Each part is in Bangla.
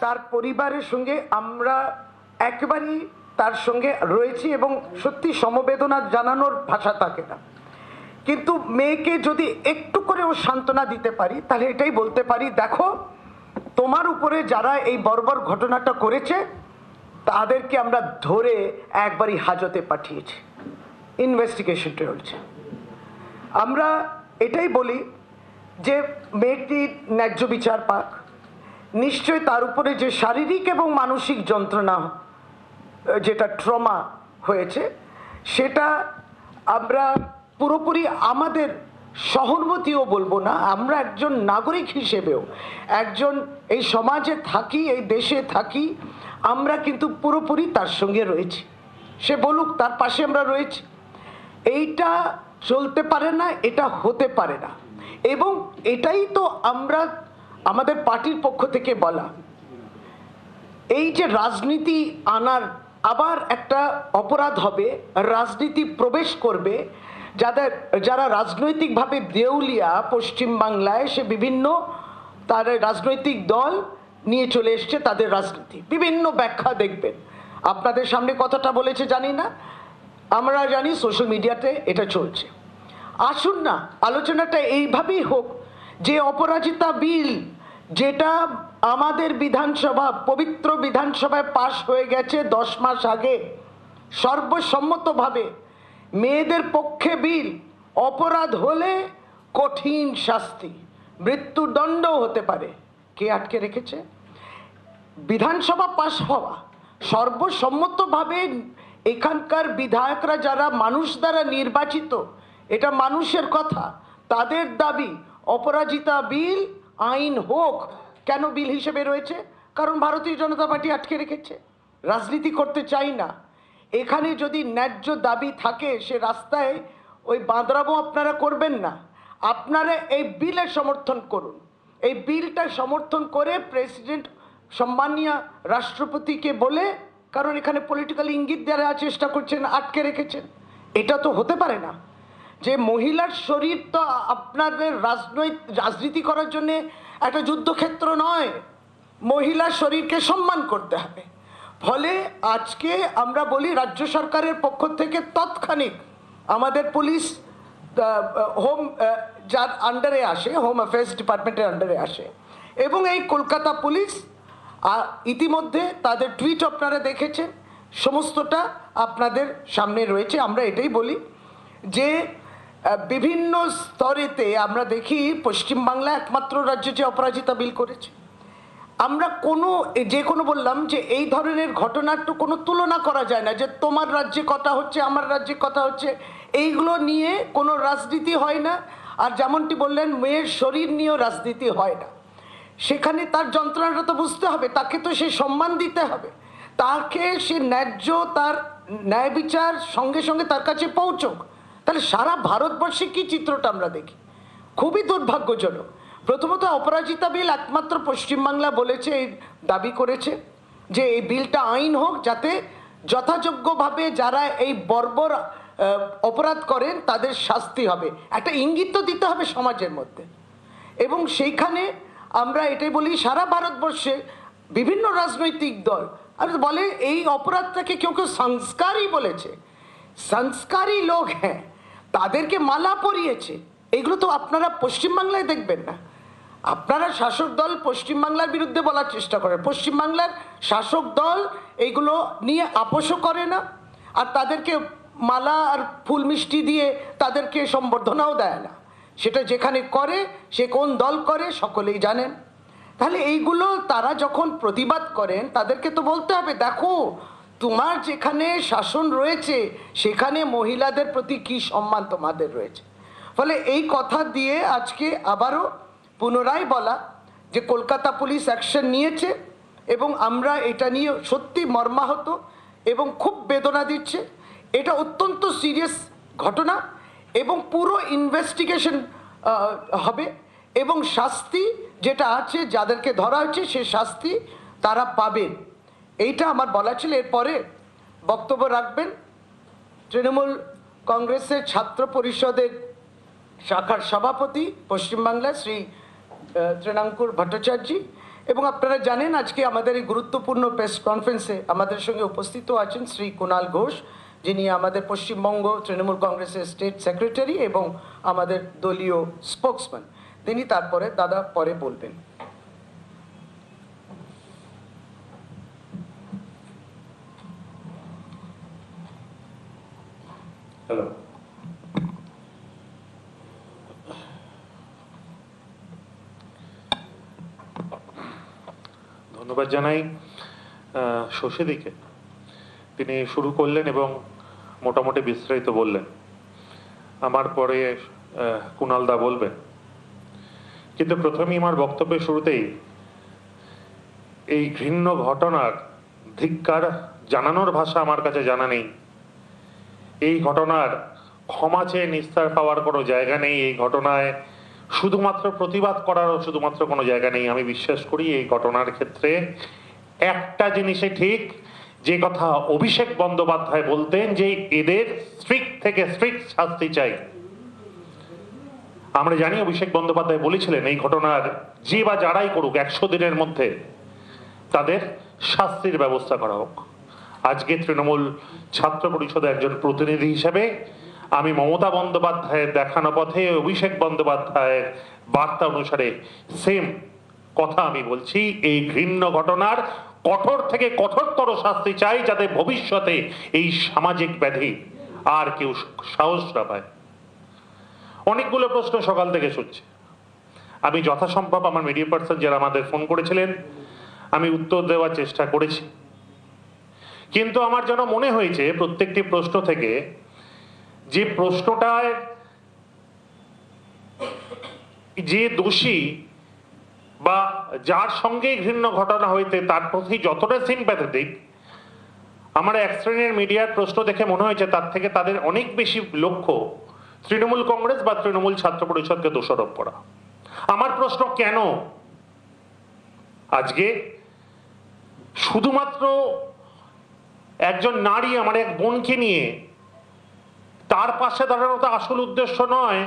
তার পরিবারের সঙ্গে আমরা একেবারেই তার সঙ্গে রয়েছি এবং সত্যি সমবেদনা জানানোর ভাষা থাকে না, কিন্তু মেয়েকে যদি একটু করে ও সান্ত্বনা দিতে পারি তাহলে এটাই বলতে পারি, দেখো তোমার উপরে যারা এই বর্বর ঘটনাটা করেছে তাদেরকে আমরা ধরে একবারই হাজতে পাঠিয়েছি, ইনভেস্টিগেশন চলছে। আমরা এটাই বলি যে মেয়েটির ন্যায্য বিচার পাক। নিশ্চয়ই তার উপরে যে শারীরিক এবং মানসিক যন্ত্রণা, যেটা ট্রমা হয়েছে, সেটা আমরা পুরোপুরি আমাদের সহানুভূতিও বলবো না, আমরা একজন নাগরিক হিসেবেও, একজন এই সমাজে থাকি, এই দেশে থাকি, আমরা কিন্তু পুরোপুরি তার সঙ্গে রয়েছি। সে বলুক, তার পাশে আমরা রয়েছি। এইটা চলতে পারে না, এটা হতে পারে না, এবং এটাই তো আমরা আমাদের পার্টির পক্ষ থেকে বলা। এই যে রাজনীতি আনার আবার একটা অপরাধ হবে, রাজনীতি প্রবেশ করবে, যারা রাজনৈতিকভাবে দেউলিয়া পশ্চিমবাংলায়, সে বিভিন্ন তার রাজনৈতিক দল নিয়ে চলে এসছে তাদের রাজনীতি, বিভিন্ন ব্যাখ্যা দেখবেন। আপনাদের সামনে কথাটা বলেছে জানি না, আমরা জানি সোশ্যাল মিডিয়াতে এটা চলছে। আসুন না, আলোচনাটা এইভাবেই হোক যে অপরাজিতা বিল, যেটা আমাদের বিধানসভা, পবিত্র বিধানসভায় পাশ হয়ে গেছে 10 মাস আগে সর্বসম্মতভাবে, মেয়েদের পক্ষে বিল, অপরাধ হলে কঠিন শাস্তি, মৃত্যুদণ্ডও হতে পারে। কে আটকে রেখেছে? বিধানসভা পাশ হওয়া সর্বসম্মতভাবে, এখানকার বিধায়করা যারা মানুষ দ্বারা নির্বাচিত, এটা মানুষের কথা, তাদের দাবি অপরাজিতা বিল আইন হোক। কেন বিল হিসেবে রয়েছে? কারণ ভারতীয় জনতা পার্টি আটকে রেখেছে। রাজনীতি করতে চাই না। এখানে যদি ন্যায্য দাবি থাকে, সে রাস্তায় ওই বাঁদরামো আপনারা করবেন না, আপনারা এই বিলের সমর্থন করুন। এই বিলটা সমর্থন করে প্রেসিডেন্ট, সম্মানীয় রাষ্ট্রপতিকে বলে, কারণ এখানে পলিটিক্যাল ইঙ্গিত দেওয়ার চেষ্টা করছেন, আটকে রেখেছেন। এটা তো হতে পারে না যে মহিলার শরীর তো আপনাদের রাজনীতি করার জন্যে একটা যুদ্ধক্ষেত্র নয়, মহিলার শরীরকে সম্মান করতে হবে। ফলে আজকে আমরা বলি রাজ্য সরকারের পক্ষ থেকে তৎক্ষণিক আমাদের পুলিশ, হোম, যার আন্ডারে আসে, হোম অ্যাফেয়ার্স ডিপার্টমেন্টের আন্ডারে আসে, এবং এই কলকাতা পুলিশ ইতিমধ্যে তাদের টুইট আপনারা দেখেছেন, সমস্তটা আপনাদের সামনে রয়েছে। আমরা এটাই বলি যে বিভিন্ন স্তরেতে আমরা দেখি পশ্চিমবাংলা একমাত্র রাজ্য যে অপরাজিতা বিল করেছে। আমরা যে কোনো বললাম যে এই ধরনের ঘটনার তো কোনো তুলনা করা যায় না, যে তোমার রাজ্যে কথা হচ্ছে, আমার রাজ্যে কথা হচ্ছে, এইগুলো নিয়ে কোনো রাজনীতি হয় না। আর যেমনটি বললেন, মেয়ের শরীর নিয়েও রাজনীতি হয় না। সেখানে তার যন্ত্রণাটা তো বুঝতে হবে, তাকে তো সে সম্মান দিতে হবে, তাকে সে ন্যায্য, তার ন্যায় বিচার সঙ্গে সঙ্গে তার কাছে পৌঁছক। তাহলে সারা ভারতবর্ষে কি চিত্রটা আমরা দেখি, খুবই দুর্ভাগ্যজনক। প্রথমত অপরাজিতা বিল একমাত্র পশ্চিমবাংলা বলেছে, এই দাবি করেছে যে এই বিলটা আইন হোক, যাতে যথাযোগ্যভাবে যারা এই বর্বর অপরাধ করেন তাদের শাস্তি হবে, একটা ইঙ্গিত তো দিতে হবে সমাজের মধ্যে। এবং সেইখানে আমরা এটাই বলি, সারা ভারতবর্ষে বিভিন্ন রাজনৈতিক দল আর বলে এই অপরাধটাকে কেউ কেউ সংস্কারই বলেছে, সংস্কারী লোক, হ্যাঁ, তাদেরকে মালা পরিয়েছে। এগুলো তো আপনারা পশ্চিমবাংলায় দেখবেন না। আপনারা শাসক দল পশ্চিমবাংলার বিরুদ্ধে বলার চেষ্টা করে, পশ্চিমবাংলার শাসক দল এইগুলো নিয়ে আপোষও করে না, আর তাদেরকে মালা আর ফুল মিষ্টি দিয়ে তাদেরকে সম্বর্ধনাও দেয় না। সেটা যেখানে করে, সে কোন দল করে সকলেই জানেন। তাহলে এইগুলো তারা যখন প্রতিবাদ করেন, তাদেরকে তো বলতে হবে, দেখো তোমার যেখানে শাসন রয়েছে সেখানে মহিলাদের প্রতি কি সম্মান তোমাদের রয়েছে। ফলে এই কথা দিয়ে আজকে আবারও পুনরায় বলা যে কলকাতা পুলিশ অ্যাকশন নিয়েছে, এবং আমরা এটা নিয়ে সত্যি মর্মাহত এবং খুব বেদনা দিচ্ছে। এটা অত্যন্ত সিরিয়াস ঘটনা, এবং পুরো ইনভেস্টিগেশন হবে, এবং শাস্তি যেটা আছে, যাদেরকে ধরা হচ্ছে সে শাস্তি তারা পাবেন। এইটা আমার বলা ছিল। এরপরে বক্তব্য রাখবেন তৃণমূল কংগ্রেসের ছাত্র পরিষদের শাখার সভাপতি পশ্চিমবাংলা শ্রী তৃণাঙ্কুর ভট্টাচার্য। এবং আপনারা জানেন আজকে আমাদের এই গুরুত্বপূর্ণ প্রেস কনফারেন্সে আমাদের সঙ্গে উপস্থিত আছেন শ্রী কুণাল ঘোষ, যিনি আমাদের পশ্চিমবঙ্গ তৃণমূল কংগ্রেসের স্টেট সেক্রেটারি এবং আমাদের দলীয় স্পোক্সম্যান। তিনি তারপরে দাদা পরে বলবেন। হ্যালো, ধন্যবাদ জানাই শশীদিকে। তিনি শুরু করলেন এবং মোটামুটি বিস্তারিত বললেন। আমার পরে কুণাল দা বলবেন। কিন্তু প্রথমেই আমার বক্তব্যের শুরুতেই এই ঘৃণ্য ঘটনার ধিক্কার জানানোর ভাষা আমার কাছে জানা নেই। এই ঘটনার ক্ষমা চেয়ে নিস্তার পাওয়ার কোনো জায়গা নেই। এই ঘটনায় শুধুমাত্র প্রতিবাদ করারও শুধুমাত্র কোনো জায়গা নেই। আমি বিশ্বাস করি এই ঘটনার ক্ষেত্রে একটা জিনিসই ঠিক, যে কথা অভিষেক বন্দ্যোপাধ্যায় বলতেন, যে এদের স্ট্রিক্ট থেকে স্ট্রিক্ট শাস্তি চাই। আমরা জানি অভিষেক বন্দ্যোপাধ্যায় বলেছিলেন এই ঘটনার যে বা যারাই করুক 100 দিনের মধ্যে তাদের শাস্তির ব্যবস্থা করা হোক। আজকে তৃণমূল ছাত্র পরিষদের একজন প্রতিনিধি হিসেবে আমি মমতা বন্দ্যোপাধ্যায়ের দেখানো পথে অভিষেক বন্দ্যোপাধ্যায়ের বার্তা অনুসারে সেম কথা আমি বলছি। এই ঘৃণ্য ঘটনার কঠোর থেকে কঠোরতর শাস্তি চাই, যাতে ভবিষ্যতে এই সামাজিক ব্যাধি আর কেউ সাহস না পায়। অনেকগুলো প্রশ্ন সকাল থেকে শুনছে। আমি যথাসম্ভব আমার মিডিয়া পার্সন যারা আমাদের ফোন করেছিলেন আমি উত্তর দেওয়ার চেষ্টা করেছি। কিন্তু আমার যেন মনে হয়েছে প্রত্যেকটি প্রশ্ন থেকে যে প্রশ্নটায় যে দোষী বা যার সঙ্গে ঘৃণ্য ঘটনা হইতে তার প্রতি যতটা সিম্প্যাথেটিক, আমার এক শ্রেণীর মিডিয়ার প্রশ্ন দেখে মনে হয়েছে তার থেকে তাদের অনেক বেশি লক্ষ্য তৃণমূল কংগ্রেস বা তৃণমূল ছাত্র পরিষদকে দোষারোপ করা। আমার প্রশ্ন, কেন আজকে শুধুমাত্র একজন নারী আমার এক বোনকে নিয়ে তার পাশে দাঁড়ানো তো আসল উদ্দেশ্য নয়।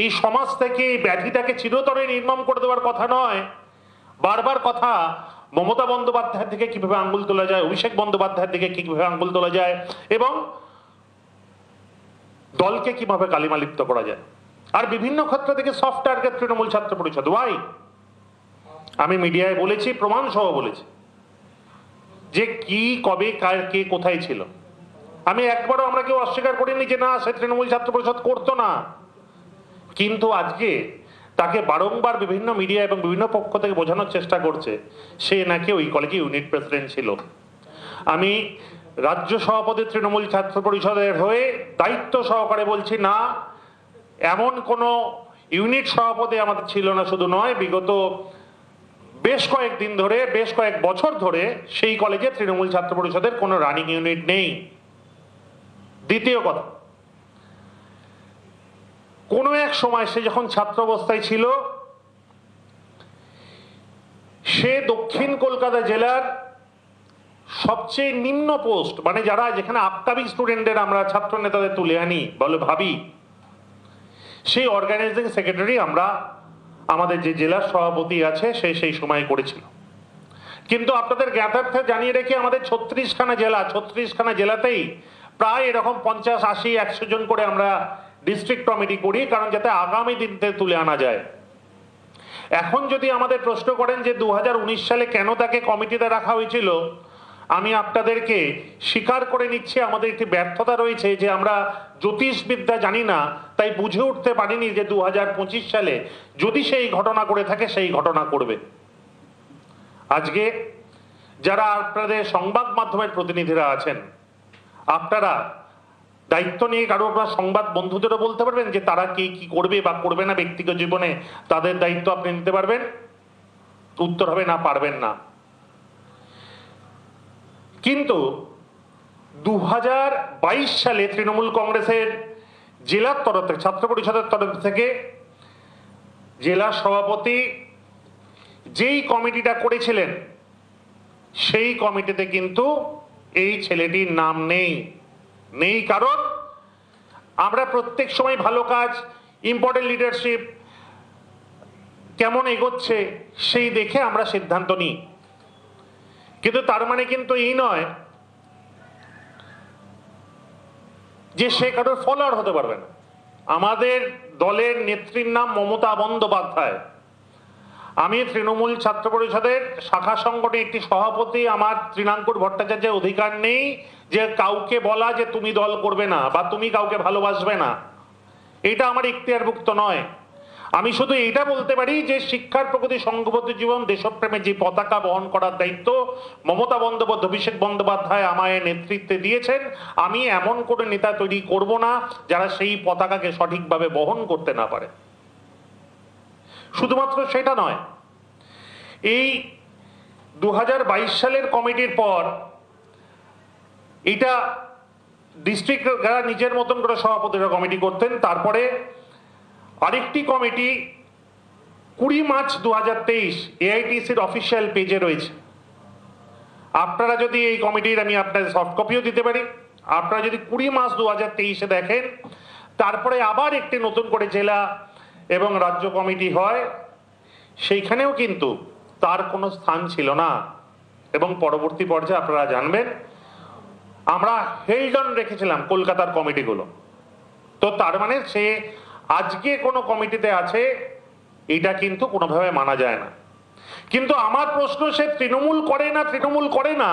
এই সমাজ থেকে এই ব্যাধিটাকে চিরতরে নির্মম করে দেওয়ার কথা নয়। বারবার কথা মমতা বন্দ্যোপাধ্যায়ের দিকে কিভাবে আঙ্গুল তোলা যায়, অভিষেক বন্দ্যোপাধ্যায়ের দিকে কিভাবে আঙ্গুল তোলা যায় এবং দলকে কিভাবে কালিমালিপ্ত করা যায়। আর বিভিন্ন ক্ষেত্র থেকে সফট টার্গেট তৃণমূল ছাত্র পরিষদ। ওয়াই? আমি মিডিয়ায় বলেছি, প্রমাণ সহ বলেছি যে কি কবে কার কে কোথায় ছিল। আমি একবারও আমরা কেউ অস্বীকার করিনি যে না সে তৃণমূল ছাত্র পরিষদ করতো না। কিন্তু আজকে তাকে বারংবার বিভিন্ন মিডিয়া এবং বিভিন্ন পক্ষ থেকে বোঝানোর চেষ্টা করছে সে নাকি ওই কলেজে ইউনিট প্রেসিডেন্ট ছিল। আমি রাজ্য সভাপতি তৃণমূল ছাত্র পরিষদের হয়ে দায়িত্ব সহকারে বলছি, না, এমন কোনো ইউনিট সভাপতি আমাদের ছিল না। শুধু নয়, বিগত বেশ কয়েকদিন ধরে, বেশ কয়েক বছর ধরে সেই কলেজে তৃণমূল ছাত্র পরিষদের কোনো রানিং ইউনিট নেই। দ্বিতীয় কথা, কোনো এক সময় সে যখন ছাত্র অবস্থায় ছিল সে দক্ষিণ কলকাতা জেলার সবচেয়ে নিম্ন পোস্ট, মানে যারা যেখানে আপকামিং স্টুডেন্টদের আমরা ছাত্র নেতাদের তুলে আনি বলে ভাবি, সেই অর্গানাইজিং সেক্রেটারি আমরা আমাদের যে জেলার সভাপতি আছে সে সেই সময় করেছিল। কিন্তু আপনাদের জ্ঞাতার্থে জানিয়ে রেখে আমাদের 36খানা জেলা, 36খানা জেলাতেই প্রায় এরকম 50, 80, 100 জন করে আমরা ডিস্ট্রিক্ট কমিটি করি, কারণ যাতে আগামী দিনতে তুলে আনা যায়। এখন যদি আমাদের প্রশ্ন করেন যে 2019 সালে কেন তাকে কমিটিতে রাখা হয়েছিল, আমি আপনাদেরকে স্বীকার করে নিচ্ছি আমাদের একটি ব্যর্থতা রয়েছে যে আমরা জ্যোতিষবিদ্যা জানি না, তাই বুঝে উঠতে পারিনি যে 2025 সালে যদি সেই ঘটনা করে থাকে সেই ঘটনা করবে। আজকে যারা আপনাদের সংবাদ মাধ্যমের প্রতিনিধিরা আছেন, আপনারা দায়িত্ব নিয়ে কারো আপনার সংবাদ বন্ধুদেরও বলতে পারবেন যে তারা কি কি করবে বা করবে না ব্যক্তিগত জীবনে, তাদের দায়িত্ব আপনি নিতে পারবেন? উত্তর হবে না, পারবেন না। কিন্তু 2022 সালে তৃণমূল কংগ্রেসের জেলার তরফ থেকে, ছাত্র পরিষদের তরফ থেকে জেলা সভাপতি যেই কমিটিটা করেছিলেন সেই কমিটিতে কিন্তু এই ছেলেটির নাম নেই। কারণ আমরা প্রত্যেক সময় ভালো কাজ, ইম্পর্টেন্ট লিডারশিপ কেমন এগোচ্ছে সেই দেখে আমরা সিদ্ধান্ত নিই। কিন্তু তার মানে কিন্তু এই নয় যে সে কারোর ফলোয়ার হতে পারবে না। আমাদের দলের নেত্রীর নাম মমতা বন্দ্যোপাধ্যায়। আমি তৃণমূল ছাত্র পরিষদের শাখা সংগঠনের একটি সভাপতি। আমার তৃণাঙ্কুর ভট্টাচার্যের অধিকার নেই যে কাউকে বলা যে তুমি দল করবে না বা তুমি কাউকে ভালোবাসবে না, এটা আমার ইখতিয়ারভুক্ত নয়। আমি শুধু এইটা বলতে পারি যে শিক্ষার প্রগতি, সংঘবদ্ধ জীবন, দেশপ্রেমের যে পতাকা বহন করার দায়িত্ব মমতা বন্দ্যোপাধ্যায়, অভিষেক বন্দ্যোপাধ্যায় আমায় নেতৃত্বে দিয়েছেন। আমি এমন কোনো নেতা তৈরি করব না যারা সেই পতাকাকে সঠিকভাবে বহন করতে না পারে। শুধুমাত্র সেটা নয়, এই 2022 সালের কমিটির পর এটা ডিস্ট্রিক্ট যারা নিজের মতন করে সভাপতিরা কমিটি করতেন, তারপরে আরেকটি কমিটি 20 মার্চ 2023 এআইটিসির অফিসিয়াল পেজে রয়েছে। আপনারা যদি এই কমিটির, আমি আপনাদের সফট কপিও দিতে পারি, আপনারা যদি 20 মার্চ 2023 দেখেন, তারপরে আবার একটি নতুন করে জেলা এবং রাজ্য কমিটি হয়, সেইখানেও কিন্তু তার কোনো স্থান ছিল না। এবং পরবর্তী পর্যায়ে আপনারা জানবেন আমরা হেল্ডন রেখেছিলাম কলকাতার কমিটিগুলো। তো তার মানে সে আজকে কোনো কমিটিতে আছে, এটা কিন্তু কোনোভাবে মানা যায় না। কিন্তু আমার প্রশ্ন, সে তৃণমূল করে না, তৃণমূল করে না,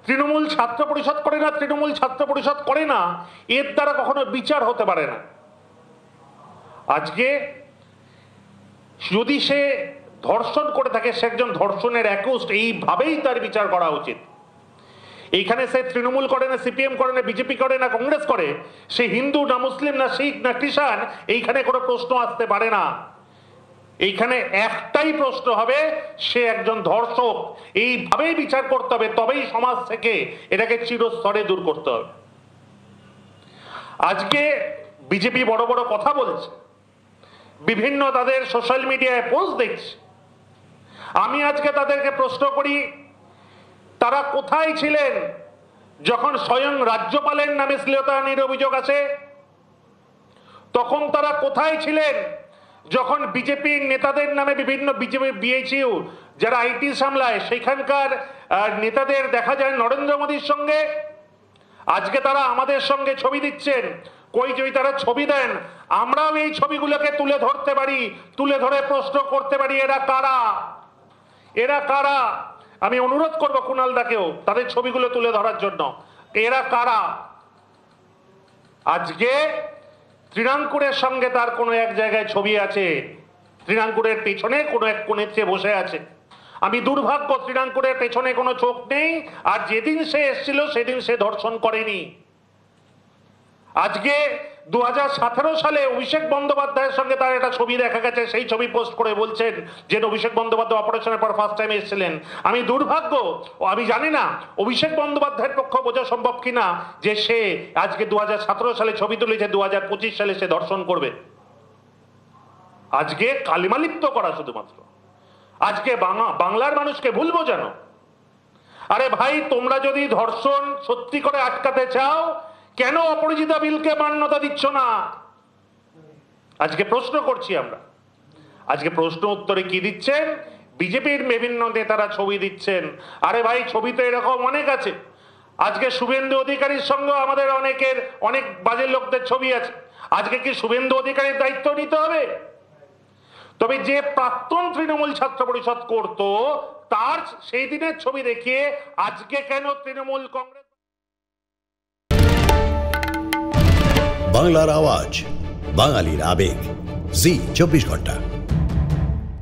তৃণমূল ছাত্র পরিষদ করে না, তৃণমূল ছাত্র পরিষদ করে না, এর দ্বারা কখনো বিচার হতে পারে না। আজকে যদি সে ধর্ষণ করে থাকে, সে একজন ধর্ষণের অ্যাকিউজড, এইভাবেই তার বিচার করা উচিত। এইখানে সে তৃণমূল করে না, সিপিএম করে না, বিজেপি করে না, কংগ্রেস করে, সে হিন্দু না মুসলিম না শিখ না খ্রিস্টান, এইখানে কোনো প্রশ্ন আসতে পারে না। এইখানে একটাই প্রশ্ন হবে, সে একজন ধর্ষক, এইভাবেই বিচার করতে হবে, তবেই সমাজ থেকে এটাকে চিরস্তরে দূর করতে হবে। আজকে বিজেপি বড় বড় কথা বলছে, বিভিন্ন তাদের সোশ্যাল মিডিয়ায় পোস্ট দেখছি। আমি আজকে তাদেরকে প্রশ্ন করি, তারা কোথায় ছিলেন যখন স্বয়ং রাজ্যপালের নামে শ্লীলতাহানির অভিযোগ আছে? তখন তারা কোথায় ছিলেন যখন বিজেপির নেতাদের নামে বিভিন্ন বিজেপি বিএইচইউ যারা আইটি সামলায় সেখানকার নেতাদের দেখা যায় নরেন্দ্র মোদীর সঙ্গে? আজকে তারা আমাদের সঙ্গে ছবি দিচ্ছেন। কই যদি তারা ছবি দেন, আমরাও এই ছবিগুলোকে তুলে ধরতে পারি, তুলে ধরে প্রশ্ন করতে পারি, এরা কারা, এরা কারা। আমি অনুরোধ করবো কুণাল দাকেও তাদের ছবিগুলো তুলে ধরার জন্য, এরা কারা। আজকে তৃণাঙ্কুরের সঙ্গে তার কোনো এক জায়গায় ছবি আছে, তৃণাঙ্কুরের পেছনে কোনো এক কোণেতে বসে আছে। আমি দুর্ভাগ্য, তৃণাঙ্কুরের পেছনে কোনো চোখ নেই, আর যেদিন সে এসেছিল সেদিন সে ধর্ষণ করেনি। আজকে 2017 সালে অভিষেক বন্দ্যোপাধ্যায়ের সঙ্গে তার একটা ছবি দেখা গেছে, সেই ছবি পোস্ট করে বলছেন যে অভিষেক বন্দ্যোপাধ্যায় অপারেশনের পর ফার্স্ট টাইম এসেছিলেন। আমি দুর্ভাগ্য, আমি জানি না অভিষেক বন্দ্যোপাধ্যায়ের পক্ষে বোঝা সম্ভব কিনা যে সে আজকে 2017 সালে ছবি তুলেছে, 2025 সালে সে ধর্ষণ করবে। আজকে কালিমালিপ্ত করা শুধুমাত্র, আজকে বাংলার মানুষকে ভুল বোঝানো। আরে ভাই, তোমরা যদি ধর্ষণ সত্যি করে আটকাতে চাও, কেন অপরাজিতা বিলকে মান্যতা দিচ্ছ না? আজকে প্রশ্ন করছি আমরা। আজকে প্রশ্ন উত্তরে কি দিচ্ছেন? বিজেপির বিভিন্ন নেতারা ছবি দিচ্ছেন। আরে ভাই, ছবি তো এরকম অনেক আছে। আজকে শুভেন্দু অধিকারীর সঙ্গে আমাদের অনেক বাজে লোকদের ছবি আছে। আজকে কি শুভেন্দু অধিকারীর দায়িত্ব নিতে হবে? তবে যে প্রাক্তন তৃণমূল ছাত্র পরিষদ করত, তার সেই দিনের ছবি দেখিয়ে আজকে কেন তৃণমূল কংগ্রেস? বাংলার আওয়াজ, বাঙালির আবেগ, জি 24 ঘন্টা।